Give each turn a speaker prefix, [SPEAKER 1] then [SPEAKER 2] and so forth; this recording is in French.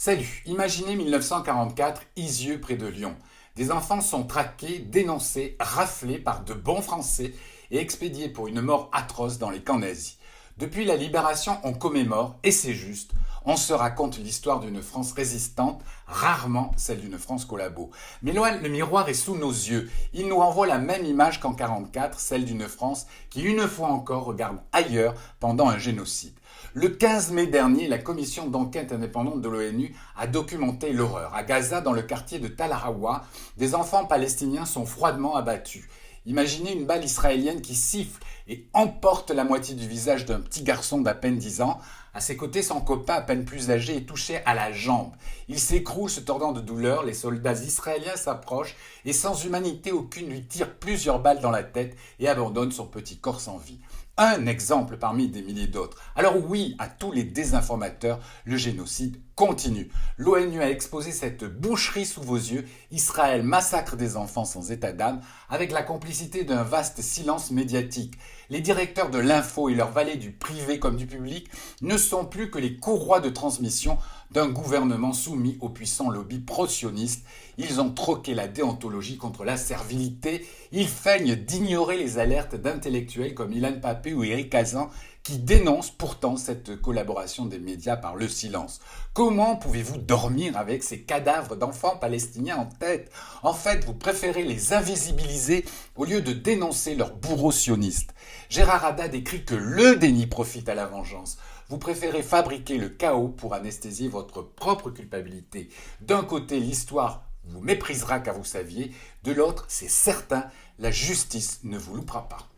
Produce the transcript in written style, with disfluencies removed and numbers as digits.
[SPEAKER 1] Salut, imaginez 1944, Isieux près de Lyon. Des enfants sont traqués, dénoncés, raflés par de bons Français et expédiés pour une mort atroce dans les camps nazis. Depuis la libération, on commémore, et c'est juste, on se raconte l'histoire d'une France résistante, rarement celle d'une France collabo. Mais loin, le miroir est sous nos yeux. Il nous renvoie la même image qu'en 1944, celle d'une France qui, une fois encore, regarde ailleurs pendant un génocide. Le 15 mai dernier, la commission d'enquête indépendante de l'ONU a documenté l'horreur. À Gaza, dans le quartier de Tal Hawa, des enfants palestiniens sont froidement abattus. Imaginez une balle israélienne qui siffle et emporte la moitié du visage d'un petit garçon d'à peine 10 ans. À ses côtés, son copain à peine plus âgé est touché à la jambe. Il s'écroule se tordant de douleur, les soldats israéliens s'approchent et sans humanité aucune lui tirent plusieurs balles dans la tête et abandonnent son petit corps sans vie. Un exemple parmi des milliers d'autres. Alors oui, à tous les désinformateurs, le génocide continue. L'ONU a exposé cette boucherie sous vos yeux. Israël massacre des enfants sans état d'âme avec la complicité d'un vaste silence médiatique. Les directeurs de l'info et leurs valets du privé comme du public ne sont plus que les courroies de transmission d'un gouvernement soumis aux puissants lobbies pro-sionistes. Ils ont troqué la déontologie contre la servilité. Ils feignent d'ignorer les alertes d'intellectuels comme Ilan Pappé ou Eric Hazan qui dénoncent pourtant cette collaboration des médias par le silence. Comment pouvez-vous dormir avec ces cadavres d'enfants palestiniens en tête? En fait, vous préférez les invisibiliser au lieu de dénoncer leurs bourreaux sionistes. Gérard Haddad écrit que le déni profite à la vengeance. Vous préférez fabriquer le chaos pour anesthésier votre propre culpabilité. D'un côté, l'histoire vous méprisera car vous saviez. De l'autre, c'est certain, la justice ne vous loupera pas.